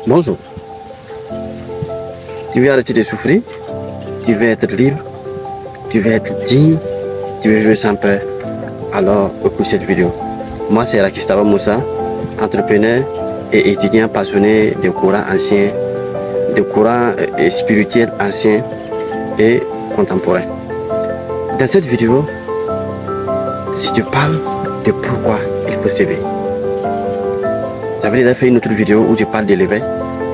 Bonjour. Tu veux arrêter de souffrir, tu veux être libre, tu veux être digne, tu veux vivre sans peur. Alors, écoute cette vidéo. Moi, c'est Rakistava Moussa, entrepreneur et étudiant passionné de courants anciens, de courants spirituels anciens et contemporains. Dans cette vidéo, si tu parles de pourquoi il faut s'éveiller. J'avais déjà fait une autre vidéo où je parle de l'éveil.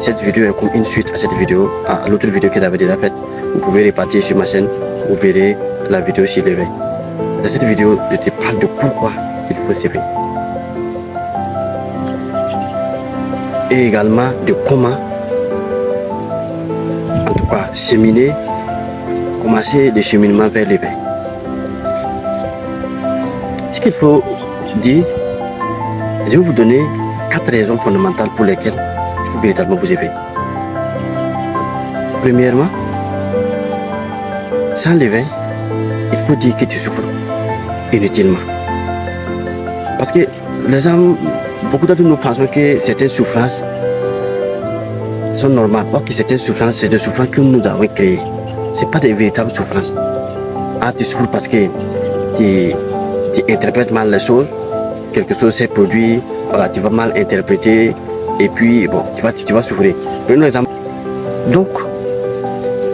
Cette vidéo est comme une suite à cette vidéo, à l'autre vidéo que j'avais déjà faite. Vous pouvez repartir sur ma chaîne, vous verrez la vidéo sur l'éveil. Dans cette vidéo, je te parle de pourquoi il faut s'éveiller. Et également de comment, en tout cas, commencer le cheminement vers l'éveil. Ce qu'il faut dire, je vais vous donner 4 raisons fondamentales pour lesquelles il faut véritablement vous éveiller. Premièrement, sans l'éveil, il faut dire que tu souffres inutilement. Parce que les gens, beaucoup d'entre nous pensons que certaines souffrances sont normales. Or que certaines souffrances, c'est des souffrances que nous avons créées. Ce n'est pas des véritables souffrances. Ah, tu souffres parce que tu interprètes mal les choses. Quelque chose s'est produit, voilà, tu vas mal interpréter et puis bon, tu vas souffrir. Prenons l'exemple. Donc,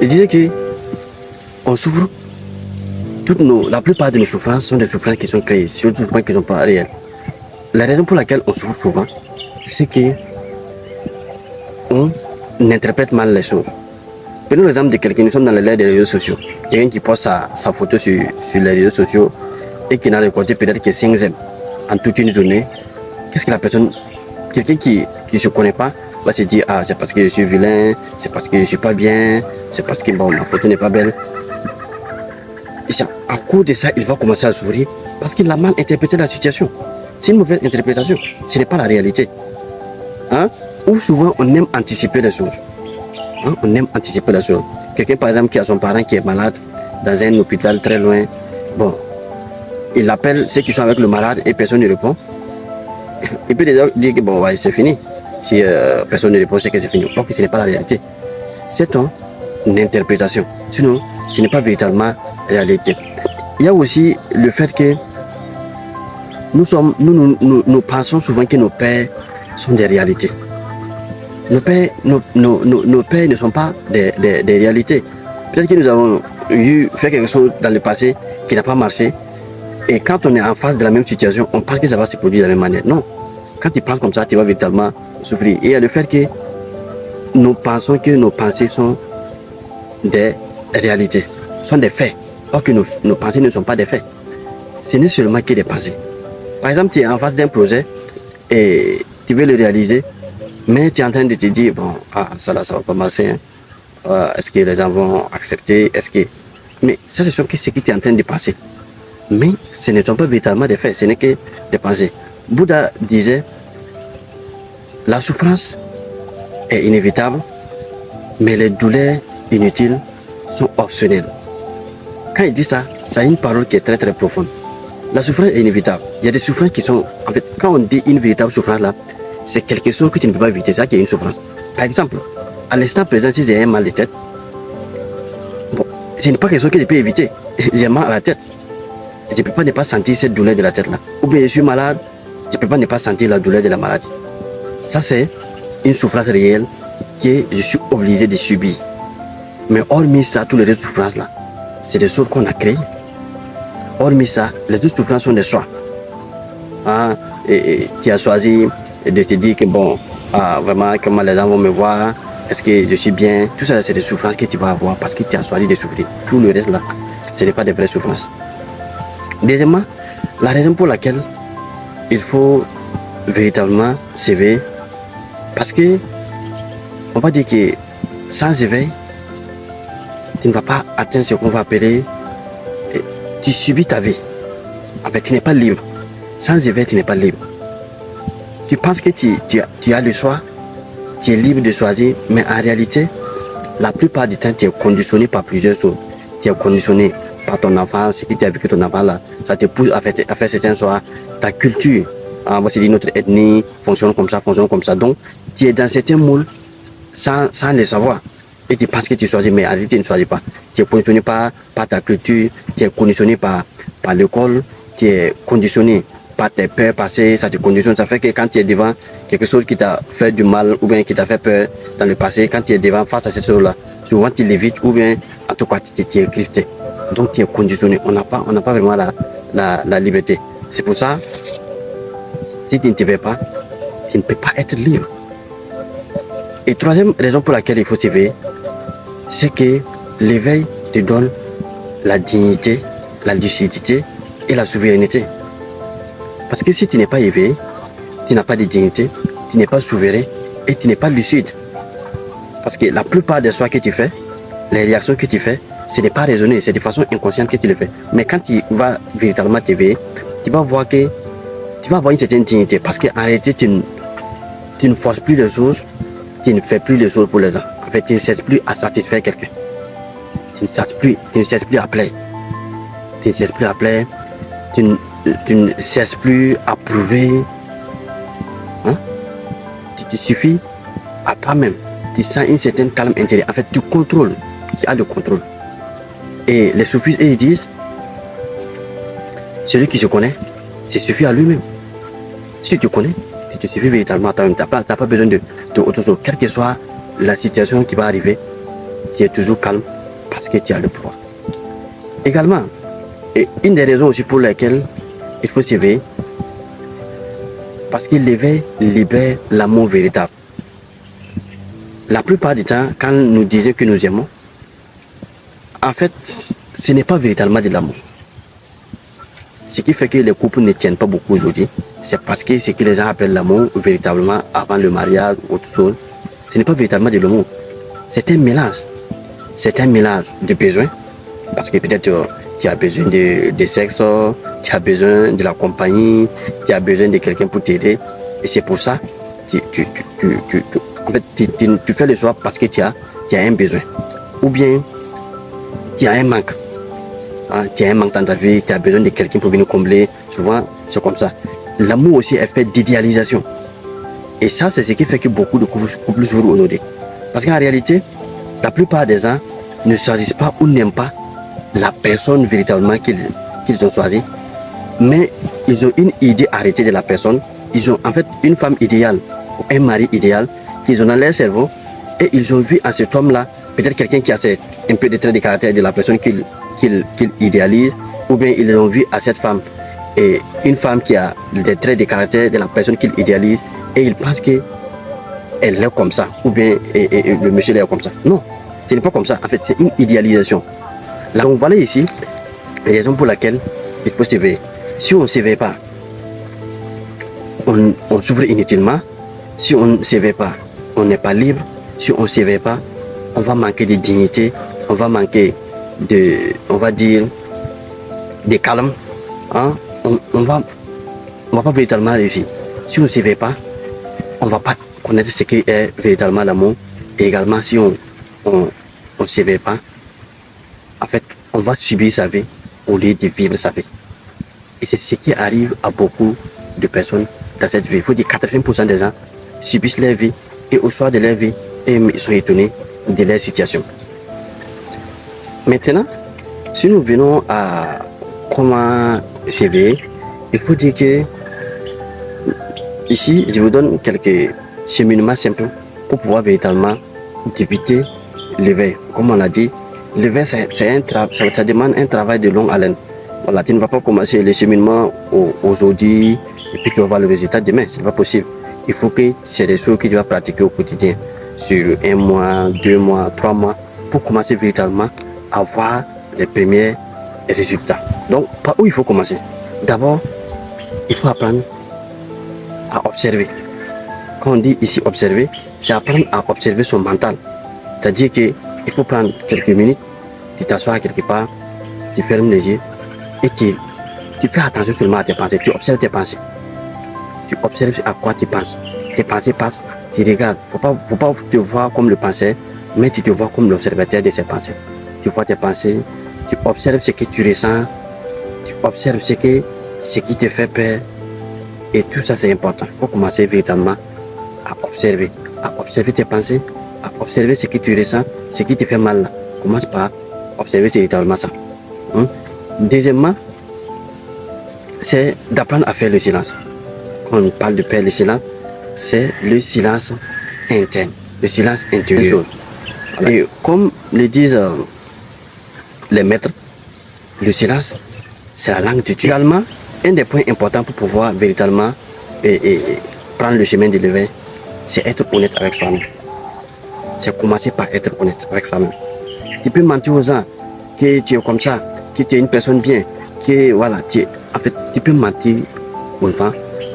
je disais que on souffre. La plupart de nos souffrances sont des souffrances qui sont créées, sont des souffrances qui ne sont pas réelles. La raison pour laquelle on souffre souvent, c'est que on interprète mal les choses. Prenons l'exemple de quelqu'un, nous sommes dans l'ère des réseaux sociaux. Il y a quelqu'un qui poste sa photo sur les réseaux sociaux et qui n'a récolté peut-être que 5 j'aime en toute une journée. Qu'est-ce que la personne, quelqu'un qui ne se connaît pas, va se dire, ah, c'est parce que je suis vilain, c'est parce que je ne suis pas bien, c'est parce que bon, ma photo n'est pas belle. Et à cause de ça, il va commencer à souffrir parce qu'il a mal interprété la situation. C'est une mauvaise interprétation, ce n'est pas la réalité. Hein? Ou souvent, on aime anticiper les choses. Hein? On aime anticiper les choses. Quelqu'un, par exemple, qui a son parent qui est malade dans un hôpital très loin, bon, il appelle ceux qui sont avec le malade et personne ne répond. Il peut déjà dire que bon, ouais, c'est fini. Si personne ne répond, c'est que c'est fini. Donc, ce n'est pas la réalité. C'est une interprétation. Sinon, ce n'est pas véritablement la réalité. Il y a aussi le fait que nous pensons souvent que nos pères sont des réalités. Nos pères ne sont pas des réalités. Peut-être que nous avons fait quelque chose dans le passé qui n'a pas marché. Et quand on est en face de la même situation, on pense que ça va se produire de la même manière. Non. Quand tu penses comme ça, tu vas véritablement souffrir. Et il y a le fait que nous pensons que nos pensées sont des réalités, sont des faits. Or que nos pensées ne sont pas des faits. Ce n'est seulement que des pensées. Par exemple, tu es en face d'un projet et tu veux le réaliser, mais tu es en train de te dire, bon, ah, ça là, ça va pas marcher. Hein. Est-ce que les gens vont accepter? Mais ça, c'est ce que tu es en train de penser. Mais ce ne sont pas véritablement des faits, ce n'est que des pensées. Bouddha disait, la souffrance est inévitable, mais les douleurs inutiles sont optionnelles. Quand il dit ça, ça a une parole qui est très très profonde. La souffrance est inévitable. Il y a des souffrances qui sont, en fait, quand on dit une véritable souffrance là, c'est quelque chose que tu ne peux pas éviter, c'est ça qui est une souffrance. Par exemple, à l'instant présent, si j'ai un mal de tête, bon, ce n'est pas quelque chose que je peux éviter. J'ai mal à la tête. Je ne peux pas ne pas sentir cette douleur de la tête là. Ou bien je suis malade, je ne peux pas ne pas sentir la douleur de la maladie. Ça c'est une souffrance réelle que je suis obligé de subir. Mais hormis ça, toutes les autres souffrances là, c'est des choses qu'on a créées. Hormis ça, les autres souffrances sont des choix. Hein? Et tu as choisi de te dire que bon, vraiment comment les gens vont me voir, est-ce que je suis bien. Tout ça c'est des souffrances que tu vas avoir parce que tu as choisi de souffrir. Tout le reste là, ce n'est pas des vraies souffrances. Deuxièmement, la raison pour laquelle il faut véritablement s'éveiller, parce que on va dire que sans éveil, tu ne vas pas atteindre ce qu'on va appeler, tu subis ta vie. En fait, tu n'es pas libre. Sans éveil, tu n'es pas libre. Tu penses que tu as le choix, tu es libre de choisir, mais en réalité, la plupart du temps, tu es conditionné par plusieurs choses. Tu es conditionné par ton enfance, ce qui t'a vécu ton enfant là, ça te pousse à faire certains choix. Ta culture, on va se dire notre ethnie fonctionne comme ça. Donc, tu es dans certains moules sans le savoir. Et tu penses que tu choisis, mais en réalité, tu ne choisis pas. Tu es conditionné par ta culture, tu es conditionné par l'école, tu es conditionné par tes peurs passées, ça te conditionne. Ça fait que quand tu es devant quelque chose qui t'a fait du mal ou bien qui t'a fait peur dans le passé, quand tu es devant face à ces choses-là, souvent tu l'évites ou bien en tout cas tu es crypté. Donc tu es conditionné. On n'a pas vraiment la liberté. C'est pour ça, si tu ne te veux pas, tu ne peux pas être libre. Et troisième raison pour laquelle il faut s'éveiller, c'est que l'éveil te donne la dignité, la lucidité et la souveraineté. Parce que si tu n'es pas éveillé, tu n'as pas de dignité, tu n'es pas souverain et tu n'es pas lucide. Parce que la plupart des choix que tu fais, les réactions que tu fais, ce n'est pas raisonné, c'est de façon inconsciente que tu le fais. Mais quand tu vas véritablement t'éveiller, tu vas voir que tu vas avoir une certaine dignité. Parce qu'en réalité, tu ne forces plus les choses, tu ne fais plus les choses pour les gens. En fait, tu ne cesses plus à satisfaire quelqu'un. Tu ne cesses plus à plaire. Tu ne cesses plus à plaire. Tu ne cesses plus à prouver. Hein? Tu te suffis à toi-même. Tu sens une certaine calme intérieure. En fait, tu contrôles. Tu as le contrôle. Et les soufis, ils disent, celui qui se connaît, se suffit à lui-même. Si tu te connais, tu te suffis véritablement à toi-même. Tu n'as pas besoin de autre chose. Quelle que soit la situation qui va arriver, tu es toujours calme parce que tu as le pouvoir. Également, et une des raisons aussi pour lesquelles il faut s'éveiller, parce que l'éveil libère l'amour véritable. La plupart du temps, quand nous disons que nous aimons, en fait, ce n'est pas véritablement de l'amour. Ce qui fait que les couples ne tiennent pas beaucoup aujourd'hui, c'est parce que ce que les gens appellent l'amour, véritablement avant le mariage ou autre chose, ce n'est pas véritablement de l'amour. C'est un mélange. C'est un mélange de besoins, parce que peut-être tu as besoin de sexe, tu as besoin de la compagnie, tu as besoin de quelqu'un pour t'aider. Et c'est pour ça que en fait, tu fais le choix parce que tu as un besoin. Ou bien tu as un manque. Hein, tu as un manque dans ta vie, tu as besoin de quelqu'un pour venir combler. Souvent, c'est comme ça. L'amour aussi est fait d'idéalisation. Et ça, c'est ce qui fait que beaucoup de couples s'ouvrent aujourd'hui. Parce qu'en réalité, la plupart des gens ne choisissent pas ou n'aiment pas la personne véritablement qu'ils ont choisie. Mais ils ont une idée arrêtée de la personne. Ils ont en fait une femme idéale ou un mari idéal qu'ils ont dans leur cerveau. Et ils ont vu en cet homme-là peut-être quelqu'un qui a un peu de traits de caractère de la personne qu'ils idéalisent. Ou bien ils ont vu à cette femme et une femme qui a des traits de caractère de la personne qu'ils idéalisent. Et ils pensent qu'elle est comme ça. Ou bien le monsieur est comme ça. Non, ce n'est pas comme ça. En fait, c'est une idéalisation. Là, donc voilà ici la raison pour laquelle il faut s'éveiller. Si on ne s'éveille pas, on s'ouvre inutilement. Si on ne s'éveille pas, on n'est pas libre. Si on ne s'éveille pas, on va manquer de dignité, on va manquer on va dire, de calme. Hein? On va pas véritablement réussir. Si on ne s'éveille pas, on ne va pas connaître ce qu'est véritablement l'amour. Et également, si on ne s'éveille pas, en fait, on va subir sa vie au lieu de vivre sa vie. Et c'est ce qui arrive à beaucoup de personnes dans cette vie. Il faut dire 80% des gens subissent leur vie et au soir de leur vie, ils sont étonnés de leur situation. Maintenant, si nous venons à comment s'éveiller, il faut dire que ici, je vous donne quelques cheminements simples pour pouvoir véritablement débuter l'éveil. Comme on l'a dit, l'éveil, ça demande un travail de longue haleine. Voilà, tu ne vas pas commencer le cheminement aujourd'hui et puis tu vas voir le résultat demain. Ce n'est pas possible. Il faut que c'est des choses que tu vas pratiquer au quotidien sur 1 mois, 2 mois, 3 mois pour commencer véritablement à voir les premiers résultats. Donc, par où il faut commencer? D'abord, il faut apprendre à observer. Quand on dit ici observer, c'est apprendre à observer son mental. C'est-à-dire qu'il faut prendre quelques minutes, tu t'assois quelque part, tu fermes les yeux et tu fais attention seulement à tes pensées. Tu observes tes pensées. Tu observes à quoi tu penses. Tes pensées passent, tu regardes. Faut pas te voir comme le penseur, mais tu te vois comme l'observateur de ces pensées. Tu vois tes pensées, tu observes ce que tu ressens, tu observes ce qui te fait peur. Et tout ça, c'est important. Il faut commencer véritablement à observer tes pensées, à observer ce que tu ressens, ce qui te fait mal là. Commence par observer véritablement ça. Deuxièmement, c'est d'apprendre à faire le silence. Quand on parle de faire le silence, c'est le silence interne, le silence intérieur. Voilà. Et comme le disent les maîtres, le silence, c'est la langue de Dieu. Également, un des points importants pour pouvoir véritablement prendre le chemin de l'éveil, c'est être honnête avec soi-même. C'est commencer par être honnête avec soi-même. Tu peux mentir aux gens que tu es comme ça, que tu es une personne bien, que voilà, en fait, tu peux mentir aux gens,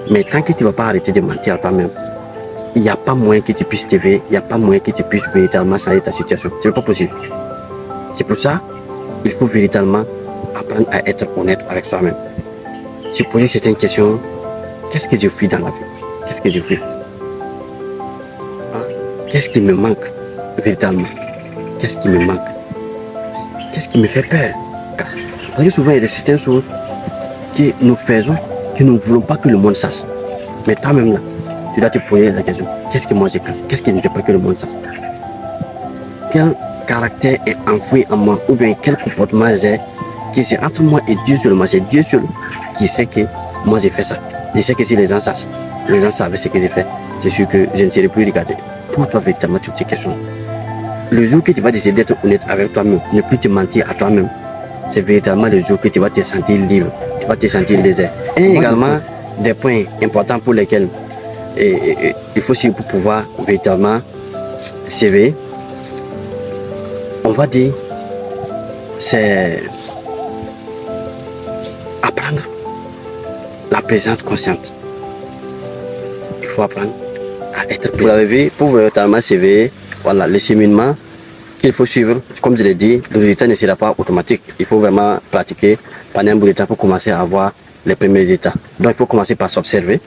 mais tant que tu ne vas pas arrêter de mentir à toi-même, il n'y a pas moyen que tu puisses t'éveiller, il n'y a pas moyen que tu puisses véritablement changer ta situation. Ce n'est pas possible. C'est pour ça qu'il faut véritablement apprendre à être honnête avec soi-même. Se poser certaines questions. Qu'est-ce que je fuis dans la vie? Qu'est-ce que je fuis? Qu'est-ce qui me manque véritablement? Qu'est-ce qui me manque? Qu'est-ce qui me fait peur? Parce que souvent, il y a certaines choses que nous faisons, que nous ne voulons pas que le monde sache. Mais toi-même là, tu dois te poser la question. Qu'est-ce que moi je casse? Qu'est-ce que je ne veux pas que le monde sache? Quel caractère est enfoui en moi? Ou bien quel comportement j'ai? Que c'est entre moi et Dieu seulement. C'est Dieu seul qui sait que moi j'ai fait ça. Je sais que si les gens sachent, les gens savaient ce que j'ai fait, c'est sûr que je ne serais plus regardé. Pour toi, véritablement, toutes ces questions. Le jour que tu vas décider d'être honnête avec toi-même, ne plus te mentir à toi-même, c'est véritablement le jour que tu vas te sentir libre, tu vas te sentir léger. Et également, des points importants pour lesquels il faut aussi pour pouvoir véritablement s'éveiller, on va dire, c'est apprendre la présence consciente. Il faut apprendre à être présent. Vous l'avez vu, pour véritablement s'éveiller, voilà, le cheminement qu'il faut suivre, comme je l'ai dit, le résultat ne sera pas automatique. Il faut vraiment pratiquer pendant un bout de temps pour commencer à avoir les premiers résultats. Donc il faut commencer par s'observer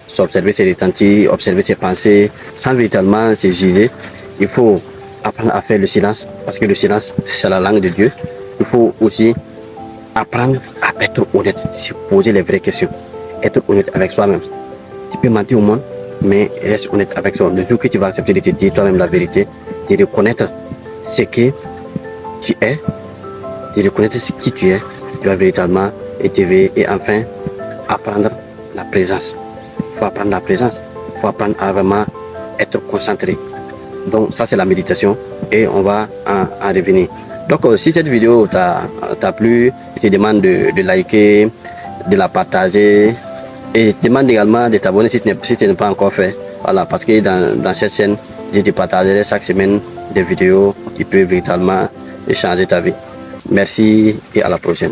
ses ressentis, observer ses pensées, sans véritablement se juger. Il faut apprendre à faire le silence, parce que le silence, c'est la langue de Dieu. Il faut aussi apprendre à être honnête, se poser les vraies questions, être honnête avec soi-même. Tu peux mentir au monde, mais reste honnête avec toi. Le jour que tu vas accepter de te dire toi-même la vérité, de reconnaître ce que tu es, de reconnaître qui tu es, tu vas véritablement t'éveiller et enfin apprendre la présence. Il faut apprendre la présence, il faut apprendre à vraiment être concentré. Donc ça c'est la méditation et on va en revenir. Donc si cette vidéo t'a plu, je te demande de liker, de la partager et je te demande également de t'abonner si ce n'est pas encore fait. Voilà, parce que dans cette chaîne, je te partagerai chaque semaine des vidéos qui peuvent véritablement changer ta vie. Merci et à la prochaine.